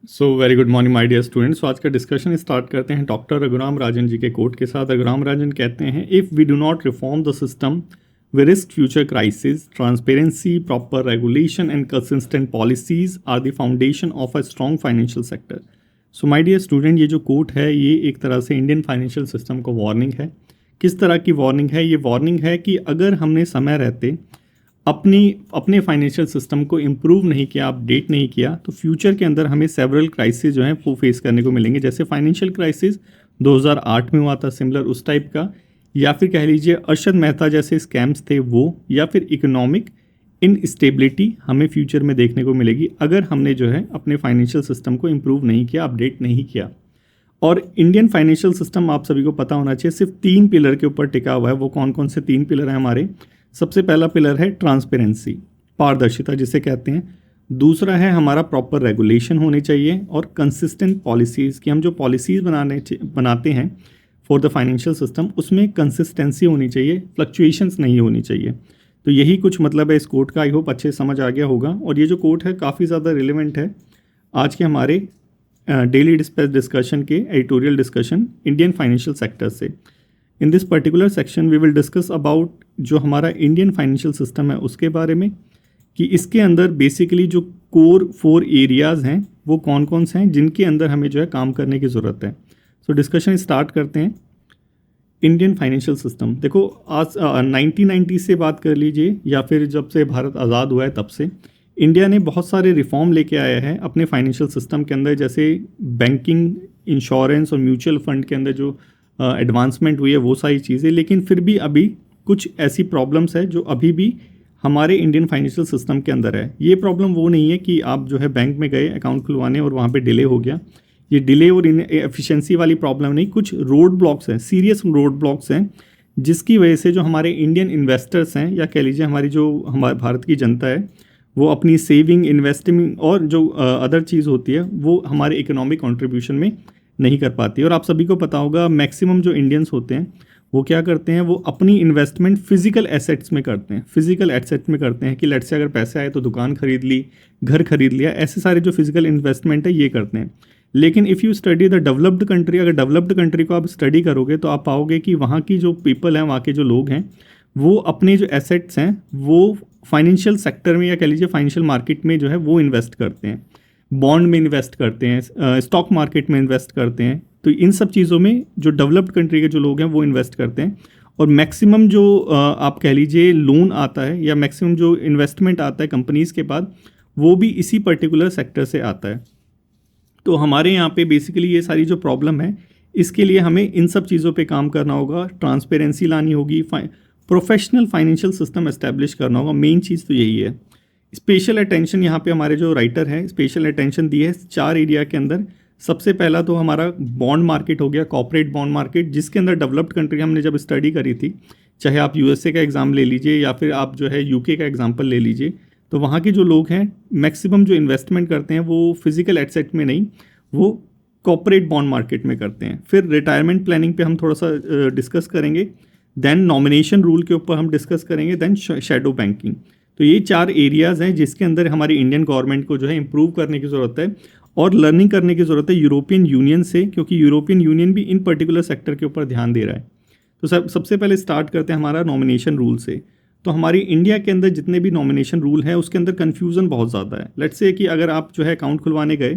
So very good morning my dear students. आज का discussion start करते हैं डॉक्टर रघुराम राजन जी के कोट के साथ। रघुराम राजन कहते हैं, if we do not reform the system we risk future crisis, transparency, proper regulation and consistent policies are the foundation of a strong financial sector. So my dear student, ये जो quote है ये एक तरह से इंडियन फाइनेंशियल सिस्टम को warning है। किस तरह की वार्निंग है? ये वार्निंग है कि अगर हमने समय रहते अपने फाइनेंशियल सिस्टम को इम्प्रूव नहीं किया, अपडेट नहीं किया, तो फ्यूचर के अंदर हमें सेवरल क्राइसिस जो हैं वो फेस करने को मिलेंगे। जैसे फाइनेंशियल क्राइसिस 2008 में हुआ था, सिमिलर उस टाइप का, या फिर कह लीजिए अरशद मेहता जैसे स्कैम्स थे वो, या फिर इकोनॉमिक इनस्टेबिलिटी हमें फ्यूचर में देखने को मिलेगी अगर हमने जो है अपने फाइनेंशियल सिस्टम को इम्प्रूव नहीं किया, अपडेट नहीं किया। और इंडियन फाइनेंशियल सिस्टम आप सभी को पता होना चाहिए सिर्फ 3 पिलर के ऊपर टिका हुआ है। वो कौन कौन से 3 पिलर हैं हमारे? सबसे पहला पिलर है ट्रांसपेरेंसी, पारदर्शिता जिसे कहते हैं। दूसरा है हमारा प्रॉपर रेगुलेशन होने चाहिए और कंसिस्टेंट पॉलिसीज़, कि हम जो पॉलिसीज़ बनाते हैं फॉर द फाइनेंशियल सिस्टम उसमें कंसिस्टेंसी होनी चाहिए, फ्लक्चुएशंस नहीं होनी चाहिए। तो यही कुछ मतलब है इस कोट का। आई होप अच्छे समझ आ गया होगा। और ये जो कोट है काफ़ी ज़्यादा रिलेवेंट है आज के हमारे डेली डिस्कशन के editorial discussion Indian financial sector से। In this particular section we will discuss about जो हमारा इंडियन फाइनेंशियल सिस्टम है उसके बारे में, कि इसके अंदर बेसिकली जो कोर 4 एरियाज़ हैं वो कौन कौन से हैं जिनके अंदर हमें जो है काम करने की ज़रूरत है। सो डिस्कशन स्टार्ट करते हैं। इंडियन फाइनेंशियल सिस्टम, देखो आज 1990 से बात कर लीजिए या फिर जब से भारत आज़ाद हुआ है तब से इंडिया ने बहुत सारे रिफॉर्म लेके आया है अपने फाइनेंशियल सिस्टम के अंदर। जैसे बैंकिंग, इंश्योरेंस और म्यूचुअल फंड के अंदर जो एडवांसमेंट हुई है वो सारी चीज़ें, लेकिन फिर भी अभी कुछ ऐसी प्रॉब्लम्स है जो अभी भी हमारे इंडियन फाइनेंशियल सिस्टम के अंदर है। ये प्रॉब्लम वो नहीं है कि आप जो है बैंक में गए अकाउंट खुलवाने और वहाँ पे डिले हो गया। ये डिले और एफिशिएंसी वाली प्रॉब्लम नहीं, कुछ रोड ब्लॉक्स हैं, सीरियस रोड ब्लॉक्स हैं, जिसकी वजह से जो हमारे इंडियन इन्वेस्टर्स हैं या कह लीजिए हमारे भारत की जनता है वो अपनी सेविंग, इन्वेस्टिंग और जो अदर चीज़ होती है वो हमारे इकोनॉमिक कंट्रीब्यूशन में नहीं कर पाती। और आप सभी को पता होगा मैक्सिमम जो इंडियंस होते हैं वो क्या करते हैं, वो अपनी इन्वेस्टमेंट फिजिकल एसेट्स में करते हैं। फिजिकल एसेट्स में करते हैं कि लेट्स से अगर पैसे आए तो दुकान खरीद ली, घर खरीद लिया, ऐसे सारे जो फिजिकल इन्वेस्टमेंट है ये करते हैं। लेकिन if you study the developed country, अगर डेवलप्ड कंट्री को आप स्टडी करोगे तो आप पाओगे कि वहाँ की जो पीपल हैं, वहाँ के जो लोग हैं, वो अपने जो एसेट्स हैं वो फाइनेंशियल सेक्टर में या कह लीजिए फाइनेंशियल मार्केट में जो है वो इन्वेस्ट करते हैं, बॉन्ड में इन्वेस्ट करते हैं, स्टॉक मार्केट में इन्वेस्ट करते हैं। तो इन सब चीज़ों में जो डेवलप्ड कंट्री के जो लोग हैं वो इन्वेस्ट करते हैं। और मैक्सिमम जो आप कह लीजिए लोन आता है या मैक्सिमम जो इन्वेस्टमेंट आता है कंपनीज़ के बाद वो भी इसी पर्टिकुलर सेक्टर से आता है। तो हमारे यहाँ पे बेसिकली ये सारी जो प्रॉब्लम है इसके लिए हमें इन सब चीज़ों पे काम करना होगा, ट्रांसपेरेंसी लानी होगी, प्रोफेशनल फाइनेंशियल सिस्टम एस्टेब्लिश करना होगा। मेन चीज़ तो यही है। स्पेशल अटेंशन यहाँ पे हमारे जो राइटर हैं स्पेशल अटेंशन दी है 4 एरिया के अंदर। सबसे पहला तो हमारा बॉन्ड मार्केट हो गया, कॉर्पोरेट बॉन्ड मार्केट, जिसके अंदर डेवलप्ड कंट्री हमने जब स्टडी करी थी, चाहे आप यूएसए का एग्ज़ाम ले लीजिए या फिर आप जो है यूके का एग्जाम्पल ले लीजिए, तो वहाँ के जो लोग हैं मैक्सिमम जो इन्वेस्टमेंट करते हैं वो फिजिकल एसेट में नहीं, वो कॉर्पोरेट बॉन्ड मार्केट में करते हैं। फिर रिटायरमेंट प्लानिंग पे हम थोड़ा सा डिस्कस करेंगे, देन नॉमिनेशन रूल के ऊपर हम डिस्कस करेंगे, देन शैडो बैंकिंग। तो ये 4 एरियाज़ हैं जिसके अंदर हमारी इंडियन गवर्नमेंट को जो है इम्प्रूव करने की ज़रूरत है और लर्निंग करने की ज़रूरत है यूरोपियन यूनियन से, क्योंकि यूरोपियन यूनियन भी इन पर्टिकुलर सेक्टर के ऊपर ध्यान दे रहा है। तो सबसे पहले स्टार्ट करते हैं हमारा नॉमिनेशन रूल से। तो हमारी इंडिया के अंदर जितने भी नॉमिनेशन रूल है उसके अंदर कन्फ्यूज़न बहुत ज़्यादा है। लेट्स से कि अगर आप जो है अकाउंट खुलवाने गए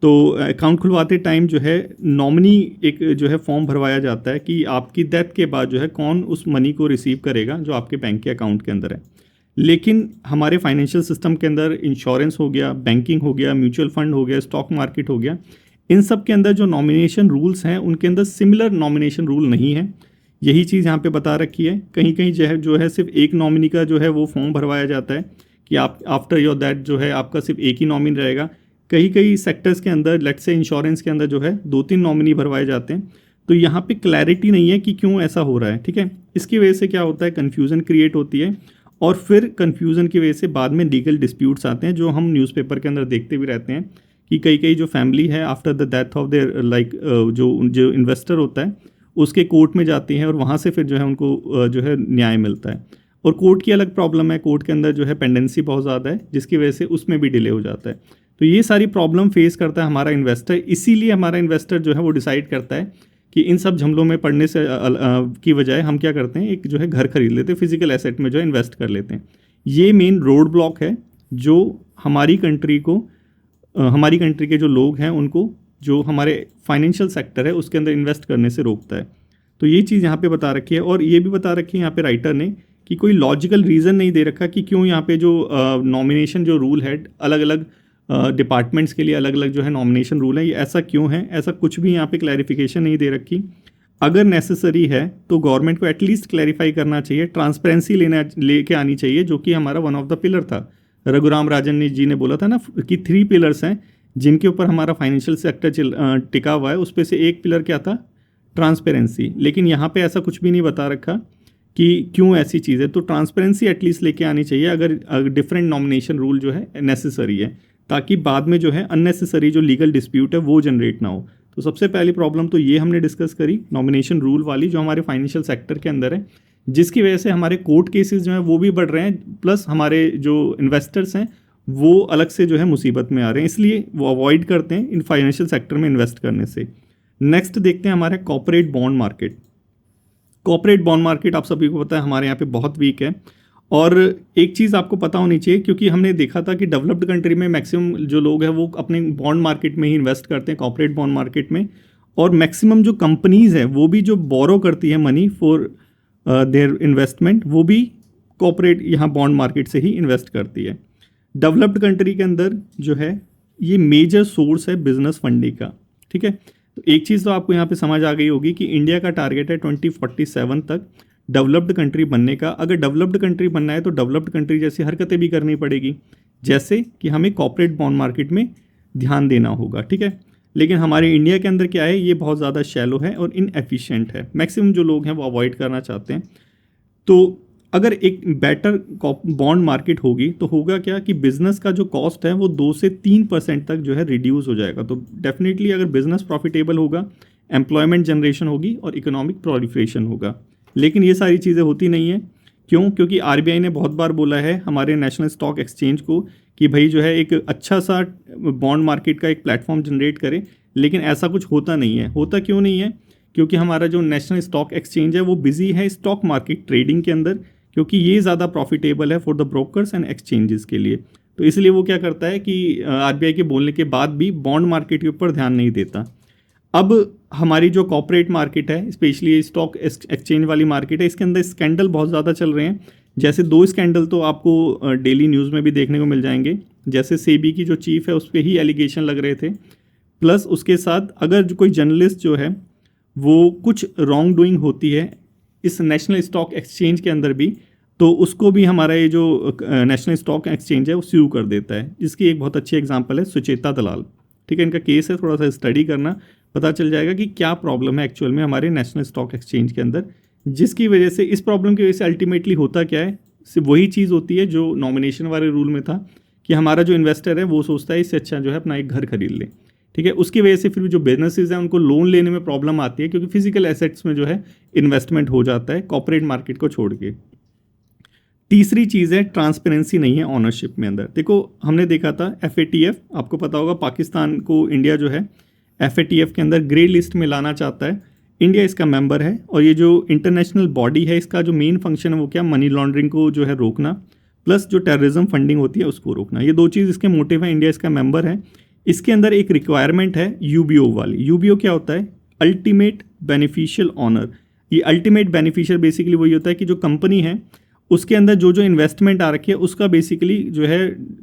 तो अकाउंट खुलवाते टाइम जो है नॉमिनी एक जो है फॉर्म भरवाया जाता है कि आपकी डेथ के बाद जो है कौन उस मनी को रिसीव करेगा जो आपके बैंक के अकाउंट के अंदर है। लेकिन हमारे फाइनेंशियल सिस्टम के अंदर इंश्योरेंस हो गया, बैंकिंग हो गया, म्यूचुअल फंड हो गया, स्टॉक मार्केट हो गया, इन सब के अंदर जो नॉमिनेशन रूल्स हैं उनके अंदर सिमिलर नॉमिनेशन रूल नहीं है। यही चीज़ यहाँ पे बता रखी है। कहीं कहीं जो है सिर्फ एक नॉमिनी का जो है वो फॉर्म भरवाया जाता है कि आप आफ्टर योर दैट जो है आपका सिर्फ एक ही नॉमिनी रहेगा। कई कई सेक्टर्स के अंदर लेट्स से इंश्योरेंस के अंदर जो है 2-3 नॉमिनी भरवाए जाते हैं। तो यहाँ पे क्लैरिटी नहीं है कि क्यों ऐसा हो रहा है। ठीक है, इसकी वजह से क्या होता है, कन्फ्यूज़न क्रिएट होती है और फिर कन्फ्यूज़न की वजह से बाद में लीगल डिस्प्यूट्स आते हैं जो हम न्यूज़पेपर के अंदर देखते भी रहते हैं कि कई जो फैमिली है after the death of their जो इन्वेस्टर होता है उसके कोर्ट में जाती हैं और वहाँ से फिर जो है उनको जो है न्याय मिलता है। और कोर्ट की अलग प्रॉब्लम है, कोर्ट के अंदर जो है पेंडेंसी बहुत ज़्यादा है, जिसकी वजह से उसमें भी डिले हो जाता है। तो ये सारी प्रॉब्लम फेस करता है हमारा इन्वेस्टर। इसीलिए हमारा इन्वेस्टर जो है वो डिसाइड करता है कि इन सब झमेलों में पड़ने से की बजाय हम क्या करते हैं, एक जो है घर खरीद लेते हैं, फिजिकल एसेट में जो है इन्वेस्ट कर लेते हैं। ये मेन रोड ब्लॉक है जो हमारी कंट्री को हमारी कंट्री के जो लोग हैं उनको, जो हमारे फाइनेंशियल सेक्टर है उसके अंदर इन्वेस्ट करने से रोकता है। तो ये चीज़ यहाँ पे बता रखी है, और ये भी बता रखी है यहाँ पे राइटर ने कि कोई लॉजिकल रीज़न नहीं दे रखा कि क्यों यहाँ पे जो नॉमिनेशन जो रूल है, अलग अलग डिपार्टमेंट्स के लिए अलग अलग जो है नॉमिनेशन रूल है, ये ऐसा क्यों है, ऐसा कुछ भी यहाँ पे क्लैरिफिकेशन नहीं दे रखी। अगर नेसेसरी है तो गवर्नमेंट को एटलीस्ट क्लैरिफाई करना चाहिए, ट्रांसपेरेंसी लेके आनी चाहिए, जो कि हमारा वन ऑफ द पिलर था। रघुराम राजन जी ने बोला था ना कि 3 पिलर्स हैं जिनके ऊपर हमारा फाइनेंशियल सेक्टर टिका हुआ है, उस पर से एक पिलर क्या था, ट्रांसपेरेंसी। लेकिन यहाँ पे ऐसा कुछ भी नहीं बता रखा कि क्यों ऐसी चीज़ है। तो ट्रांसपेरेंसी एटलीस्ट लेके आनी चाहिए अगर डिफरेंट नॉमिनेशन रूल जो है नेसेसरी है, ताकि बाद में जो है अननेसेसरी जो लीगल डिस्प्यूट है वो जनरेट ना हो। तो सबसे पहली प्रॉब्लम तो ये हमने डिस्कस करी, नॉमिनेशन रूल वाली, जो हमारे फाइनेंशियल सेक्टर के अंदर है, जिसकी वजह से हमारे कोर्ट केसेस जो हैं वो भी बढ़ रहे हैं, प्लस हमारे जो इन्वेस्टर्स हैं वो अलग से जो है मुसीबत में आ रहे हैं, इसलिए वो अवॉइड करते हैं इन फाइनेंशियल सेक्टर में इन्वेस्ट करने से। नेक्स्ट देखते हैं हमारे corporate bond market. Corporate bond market आप सभी को पता है हमारे यहाँ पे बहुत वीक है। और एक चीज़ आपको पता होनी चाहिए, क्योंकि हमने देखा था कि डेवलप्ड कंट्री में मैक्सिमम जो लोग हैं वो अपने बॉन्ड मार्केट में ही इन्वेस्ट करते हैं, कॉर्पोरेट बॉन्ड मार्केट में। और मैक्सिमम जो कंपनीज़ हैं वो भी जो बोरो करती है मनी फॉर देयर इन्वेस्टमेंट, वो भी कॉर्पोरेट यहाँ बॉन्ड मार्केट से ही इन्वेस्ट करती है। डेवलप्ड कंट्री के अंदर जो है ये मेजर सोर्स है बिजनेस फंडिंग का, ठीक है। तो एक चीज़ तो आपको यहाँ पे समझ आ गई होगी कि इंडिया का टारगेट है 2047 तक डेवलप्ड कंट्री बनने का। अगर डेवलप्ड कंट्री बनना है तो डेवलप्ड कंट्री जैसी हरकतें भी करनी पड़ेगी, जैसे कि हमें कॉर्पोरेट बॉन्ड मार्केट में ध्यान देना होगा, ठीक है। लेकिन हमारे इंडिया के अंदर क्या है, ये बहुत ज़्यादा शैलो है और इनएफिशिएंट है, मैक्सिमम जो लोग हैं वो अवॉइड करना चाहते हैं। तो अगर एक बेटर बॉन्ड मार्केट होगी तो होगा क्या कि बिज़नेस का जो कॉस्ट है वो 2 से 3% तक जो है रिड्यूस हो जाएगा। तो डेफिनेटली अगर बिज़नेस प्रॉफिटेबल होगा, एम्प्लॉयमेंट जनरेशन होगी और इकोनॉमिक प्रोलिफरेशन होगा। लेकिन ये सारी चीज़ें होती नहीं है। क्यों? क्योंकि आरबीआई ने बहुत बार बोला है हमारे नेशनल स्टॉक एक्सचेंज को कि भाई जो है एक अच्छा सा बॉन्ड मार्केट का एक प्लेटफॉर्म जनरेट करें, लेकिन ऐसा कुछ होता नहीं है। होता क्यों नहीं है? क्योंकि हमारा जो नेशनल स्टॉक एक्सचेंज है वो बिजी है स्टॉक मार्केट ट्रेडिंग के अंदर, क्योंकि ये ज़्यादा प्रॉफिटेबल है for the brokers and exchanges के लिए। तो इसलिए वो क्या करता है कि आरबीआई के बोलने के बाद भी बॉन्ड मार्केट के ऊपर ध्यान नहीं देता। अब हमारी जो कॉर्पोरेट मार्केट है, स्पेशली स्टॉक एक्सचेंज वाली मार्केट है, इसके अंदर स्कैंडल बहुत ज़्यादा चल रहे हैं। जैसे 2 स्कैंडल तो आपको डेली न्यूज़ में भी देखने को मिल जाएंगे। जैसे सेबी की जो चीफ़ है उस पर ही एलिगेशन लग रहे थे, प्लस उसके साथ अगर जो कोई जर्नलिस्ट जो है वो कुछ रॉन्ग डूइंग होती है इस नेशनल स्टॉक एक्सचेंज के अंदर भी, तो उसको भी हमारा ये जो नेशनल स्टॉक एक्सचेंज है वो स्यू कर देता है। जिसकी एक बहुत अच्छी एग्जांपल है सुचेता दलाल, ठीक है। इनका केस है, थोड़ा सा स्टडी करना, पता चल जाएगा कि क्या प्रॉब्लम है एक्चुअल में हमारे नेशनल स्टॉक एक्सचेंज के अंदर, जिसकी वजह से इस प्रॉब्लम की वजह से अल्टीमेटली होता क्या है, सिर्फ वही चीज़ होती है जो नॉमिनेशन वाले रूल में था कि हमारा जो इन्वेस्टर है वो सोचता है इससे अच्छा जो है अपना एक घर खरीद ले, ठीक है। उसकी वजह से फिर जो बिजनेसेस हैं उनको लोन लेने में प्रॉब्लम आती है, क्योंकि फिजिकल एसेट्स में जो है इन्वेस्टमेंट हो जाता है कॉर्पोरेट मार्केट को छोड़ के। तीसरी चीज़ है ट्रांसपेरेंसी नहीं है ऑनरशिप में अंदर। देखो हमने देखा था FATF, आपको पता होगा पाकिस्तान को इंडिया जो है FATF के अंदर ग्रे लिस्ट में लाना चाहता है। इंडिया इसका मेंबर है, और ये जो इंटरनेशनल बॉडी है इसका जो मेन फंक्शन है वो क्या, मनी लॉन्ड्रिंग को जो है रोकना, प्लस जो टेररिज्म फंडिंग होती है उसको रोकना। ये 2 चीज़ इसके मोटिव है, इंडिया इसका मेंबर है। इसके अंदर एक रिक्वायरमेंट है UBO वाली। UBO क्या होता है? Ultimate beneficial owner. ये अल्टीमेट बेनिफिशियल बेसिकली वही होता है कि जो कंपनी है उसके अंदर जो जो इन्वेस्टमेंट आ रखी है उसका बेसिकली जो है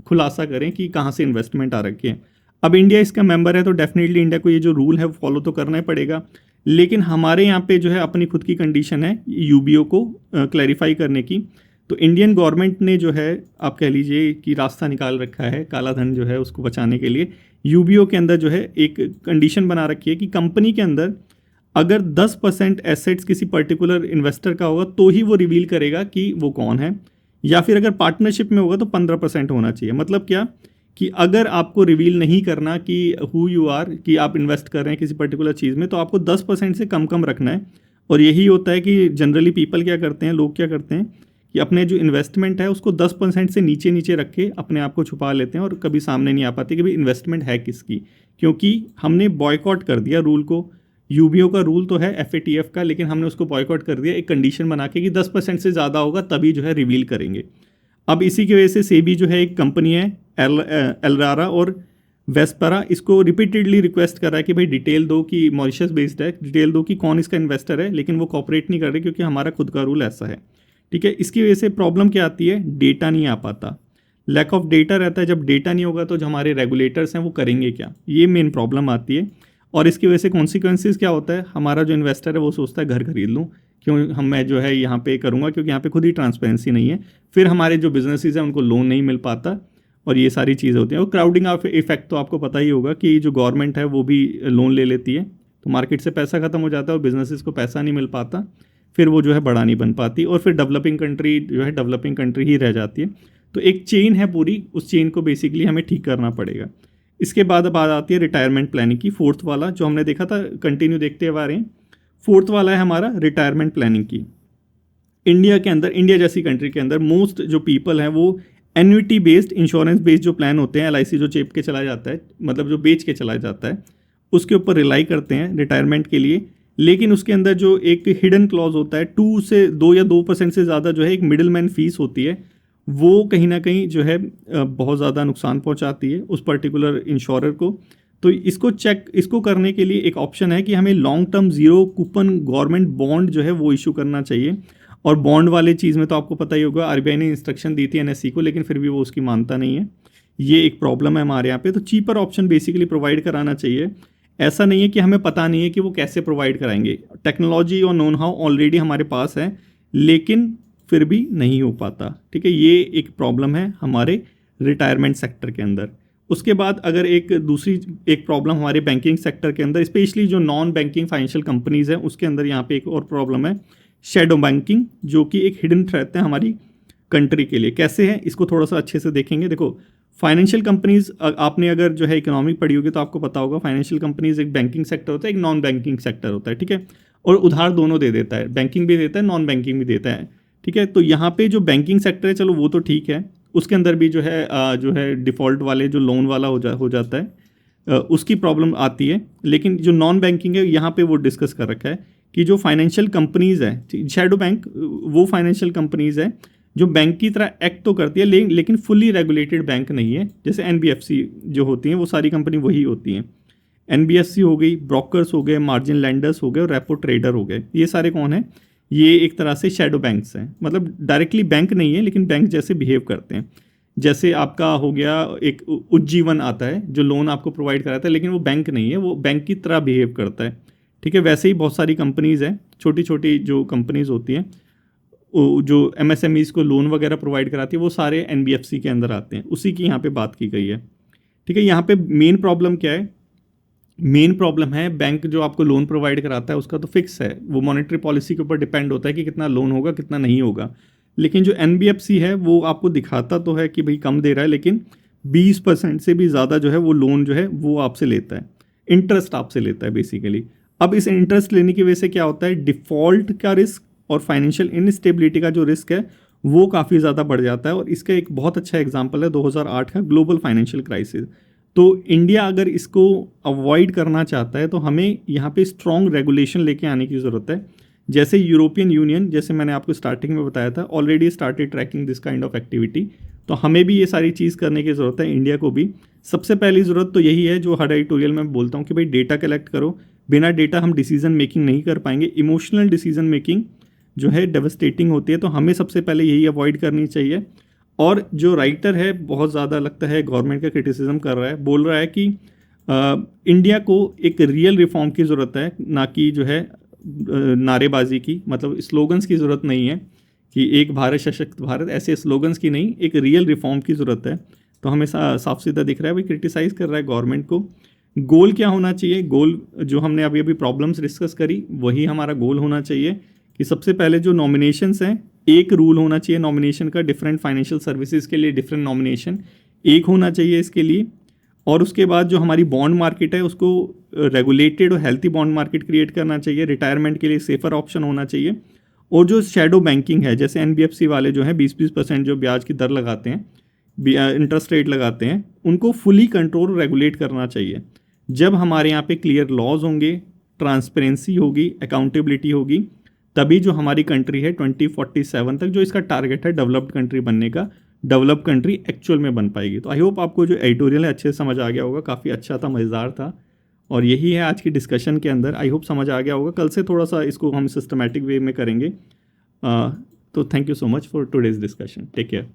खुलासा करें कि कहाँ से इन्वेस्टमेंट आ रखी है। अब इंडिया इसका मेंबर है तो डेफिनेटली इंडिया को ये जो रूल है वो फॉलो तो करना ही पड़ेगा। लेकिन हमारे यहाँ पे जो है अपनी खुद की कंडीशन है UBO को क्लैरिफाई करने की। तो इंडियन गवर्नमेंट ने जो है आप कह लीजिए कि रास्ता निकाल रखा है काला धन जो है उसको बचाने के लिए। UBO के अंदर जो है एक कंडीशन बना रखी है कि कंपनी के अंदर अगर 10% एसेट्स किसी पर्टिकुलर इन्वेस्टर का होगा तो ही वो रिवील करेगा कि वो कौन है, या फिर अगर पार्टनरशिप में होगा तो 15% होना चाहिए। मतलब क्या कि अगर आपको रिवील नहीं करना कि हु यू आर, कि आप इन्वेस्ट कर रहे हैं किसी पर्टिकुलर चीज़ में, तो आपको 10% से कम रखना है। और यही होता है कि जनरली पीपल क्या करते हैं, लोग क्या करते हैं कि अपने जो इन्वेस्टमेंट है उसको 10% से नीचे नीचे रख के अपने आप को छुपा लेते हैं और कभी सामने नहीं आ पाते कि भाई इन्वेस्टमेंट है किसकी, क्योंकि हमने बॉयकॉट कर दिया रूल को। यूबीओ का रूल तो है एफएटीएफ का, लेकिन हमने उसको बॉयकॉट कर दिया एक कंडीशन बना के कि 10% से ज़्यादा होगा तभी जो है रिवील करेंगे। अब इसी की वजह से सेबी जो है एक कंपनी है एलरारा और वेस्परा, इसको रिपीटेडली रिक्वेस्ट कर रहा है कि भाई डिटेल दो कि मॉरिशस बेस्ड है, डिटेल दो कि कौन इसका इन्वेस्टर है, लेकिन वो कॉपरेट नहीं कर रहे क्योंकि हमारा खुद का रूल ऐसा है। ठीक है, इसकी वजह से प्रॉब्लम क्या आती है, डेटा नहीं आ पाता, लैक ऑफ डेटा रहता है। जब डेटा नहीं होगा तो जो हमारे रेगुलेटर्स हैं वो करेंगे क्या, ये मेन प्रॉब्लम आती है। और इसकी वजह से कॉन्सिक्वेंसेज क्या होता है, हमारा जो इन्वेस्टर है वो सोचता है घर खरीद लूँ, क्यों मैं जो है यहाँ पे करूँगा, क्योंकि यहाँ पे खुद ही ट्रांसपेरेंसी नहीं है। फिर हमारे जो बिजनेसेस हैं उनको लोन नहीं मिल पाता और ये सारी चीज़ें होती हैं। और क्राउडिंग ऑफ इफेक्ट तो आपको पता ही होगा कि जो गवर्नमेंट है वो भी लोन ले लेती है, तो मार्केट से पैसा खत्म हो जाता है और बिजनेसेस को पैसा नहीं मिल पाता, फिर वो जो है बड़ा नहीं बन पाती और फिर डेवलपिंग कंट्री जो है डेवलपिंग कंट्री ही रह जाती है। तो एक चेन है पूरी, उस चेन को बेसिकली हमें ठीक करना पड़ेगा। इसके बाद अब बात आती है रिटायरमेंट प्लानिंग की, फोर्थ वाला जो हमने देखा था, कंटिन्यू देखते हुए आ रहे हैं। फोर्थ वाला है हमारा रिटायरमेंट प्लानिंग की। इंडिया के अंदर, इंडिया जैसी कंट्री के अंदर मोस्ट जो पीपल हैं वो एन्युटी बेस्ड, इंश्योरेंस बेस्ड जो प्लान होते हैं, एलआईसी जो चेप के चला जाता है, मतलब जो बेच के चला जाता है, उसके ऊपर रिलाई करते हैं रिटायरमेंट के लिए। लेकिन उसके अंदर जो एक हिडन क्लॉज होता है, 2 या 2% से ज़्यादा जो है एक मिडिल मैन फीस होती है, वो कहीं ना कहीं जो है बहुत ज़्यादा नुकसान पहुंचाती है उस पर्टिकुलर इंश्योरर को। तो इसको करने के लिए एक ऑप्शन है कि हमें long term zero coupon government bond जो है वो इशू करना चाहिए। और बॉन्ड वाले चीज़ में तो आपको पता ही होगा, आरबीआई ने इंस्ट्रक्शन दी थी एनएससी को, लेकिन फिर भी वो उसकी मानता नहीं है। ये एक प्रॉब्लम है हमारे यहाँ पे। तो चीपर ऑप्शन बेसिकली प्रोवाइड कराना चाहिए। ऐसा नहीं है कि हमें पता नहीं है कि वो कैसे प्रोवाइड कराएंगे, टेक्नोलॉजी और नोन हाउ ऑलरेडी हमारे पास है, लेकिन फिर भी नहीं हो पाता। ठीक है, ये एक प्रॉब्लम है हमारे रिटायरमेंट सेक्टर के अंदर। उसके बाद अगर एक प्रॉब्लम हमारे बैंकिंग सेक्टर के अंदर, स्पेशली जो नॉन बैंकिंग फाइनेंशियल कंपनीज़ हैं उसके अंदर, यहाँ पे एक और प्रॉब्लम है शैडो बैंकिंग, जो कि एक हिडन थ्रेट है हमारी कंट्री के लिए। कैसे है इसको थोड़ा सा अच्छे से देखेंगे। देखो, फाइनेंशियल कंपनीज, आपने अगर जो है इकोनॉमिक पढ़ी होगी तो आपको पता होगा, फाइनेंशियल कंपनीज एक बैंकिंग सेक्टर होता है, एक नॉन बैंकिंग सेक्टर होता है। ठीक है, और उधार दोनों दे देता है, बैंकिंग भी देता है, नॉन बैंकिंग भी देता है। ठीक है, तो यहाँ पे जो बैंकिंग सेक्टर है, चलो वो तो ठीक है, उसके अंदर भी जो है डिफ़ॉल्ट वाले जो लोन वाला हो जाता है, उसकी प्रॉब्लम आती है। लेकिन जो नॉन बैंकिंग है, यहाँ पे वो डिस्कस कर रखा है कि जो फाइनेंशियल कंपनीज़ है, शैडो बैंक, वो फाइनेंशियल कंपनीज़ है जो बैंक की तरह एक्ट तो करती है, लेकिन फुली रेगुलेटेड बैंक नहीं है। जैसे एनबीएफसी जो होती हैं वो सारी कंपनी वही होती हैं। एनबीएफसी हो गई, ब्रोकर्स हो गए, मार्जिन लैंडर्स हो गए और रेपो ट्रेडर हो गए। ये सारे कौन है, ये एक तरह से शैडो बैंक्स हैं, मतलब डायरेक्टली बैंक नहीं है लेकिन बैंक जैसे बिहेव करते हैं। जैसे आपका हो गया एक उज्जीवन आता है जो लोन आपको प्रोवाइड कराता है, लेकिन वो बैंक नहीं है, वो बैंक की तरह बिहेव करता है। ठीक है, वैसे ही बहुत सारी कंपनीज़ हैं, छोटी छोटी जो कंपनीज़ होती हैं, जो एमएसएमईज़ को लोन वगैरह प्रोवाइड कराती है, वो सारे एनबीएफसी के अंदर आते हैं। उसी की यहाँ पे बात की गई है। ठीक है, यहाँ पे मेन प्रॉब्लम क्या है, मेन प्रॉब्लम है बैंक जो आपको लोन प्रोवाइड कराता है उसका तो फिक्स है, वो मॉनेटरी पॉलिसी के ऊपर डिपेंड होता है कि कितना लोन होगा कितना नहीं होगा। लेकिन जो एनबीएफसी है वो आपको दिखाता तो है कि भाई कम दे रहा है, लेकिन 20% से भी ज़्यादा जो है वो लोन जो है वो आपसे लेता है, इंटरेस्ट आपसे लेता है बेसिकली। अब इस इंटरेस्ट लेने की वजह से क्या होता है, डिफ़ॉल्ट का रिस्क और फाइनेंशियल इनस्टेबिलिटी का जो रिस्क है वो काफ़ी ज़्यादा बढ़ जाता है। और इसका एक बहुत अच्छा एग्जांपल है 2008 का ग्लोबल फाइनेंशियल क्राइसिस। तो इंडिया अगर इसको अवॉइड करना चाहता है तो हमें यहाँ पे स्ट्रॉन्ग रेगुलेशन लेके आने की ज़रूरत है। जैसे यूरोपियन यूनियन, जैसे मैंने आपको स्टार्टिंग में बताया था, already started tracking this kind of activity. तो हमें भी ये सारी चीज़ करने की ज़रूरत है, इंडिया को भी। सबसे पहली ज़रूरत तो यही है जो हर एडिटोरियल में बोलता हूँ कि भाई डेटा कलेक्ट करो, बिना डेटा हम डिसीजन मेकिंग नहीं कर पाएंगे। इमोशनल डिसीजन मेकिंग जो है डेवस्टेटिंग होती है, तो हमें सबसे पहले यही अवॉइड करनी चाहिए। और जो राइटर है बहुत ज़्यादा लगता है गवर्नमेंट का क्रिटिसिज्म कर रहा है, बोल रहा है कि इंडिया को एक रियल रिफॉर्म की ज़रूरत है, ना कि जो है नारेबाजी की, मतलब स्लोगन्स की ज़रूरत नहीं है कि एक भारत सशक्त भारत, ऐसे स्लोगन्स की नहीं, एक रियल रिफॉर्म की ज़रूरत है। तो हमें साफ सीधा दिख रहा है भाई क्रिटिसाइज़ कर रहा है गवर्नमेंट को। गोल क्या होना चाहिए, गोल जो हमने अभी अभी प्रॉब्लम्स डिस्कस करी वही हमारा गोल होना चाहिए कि सबसे पहले जो नॉमिनेशंस हैं, एक रूल होना चाहिए नॉमिनेशन का, डिफरेंट फाइनेंशियल सर्विसेज के लिए डिफरेंट नॉमिनेशन एक होना चाहिए इसके लिए। और उसके बाद जो हमारी बॉन्ड मार्केट है उसको रेगुलेटेड और हेल्थी बॉन्ड मार्केट क्रिएट करना चाहिए, रिटायरमेंट के लिए सेफर ऑप्शन होना चाहिए। और जो शैडो बैंकिंग है, जैसे NBFC वाले जो हैं 20% जो ब्याज की दर लगाते हैं, इंटरेस्ट रेट लगाते हैं, उनको फुली कंट्रोल रेगुलेट करना चाहिए। जब हमारे यहाँ पे क्लियर लॉज होंगे, ट्रांसपेरेंसी होगी, अकाउंटेबिलिटी होगी, तभी जो हमारी कंट्री है 2047 तक जो इसका टारगेट है डेवलप्ड कंट्री बनने का, डेवलप कंट्री एक्चुअल में बन पाएगी। तो आई होप आपको जो एडिटोरियल है अच्छे से समझ आ गया होगा, काफ़ी अच्छा था, मज़ेदार था, और यही है आज की डिस्कशन के अंदर। आई होप समझ आ गया होगा। कल से थोड़ा सा इसको हम सिस्टमैटिक वे में करेंगे। तो thank you so much for today's discussion. Take care.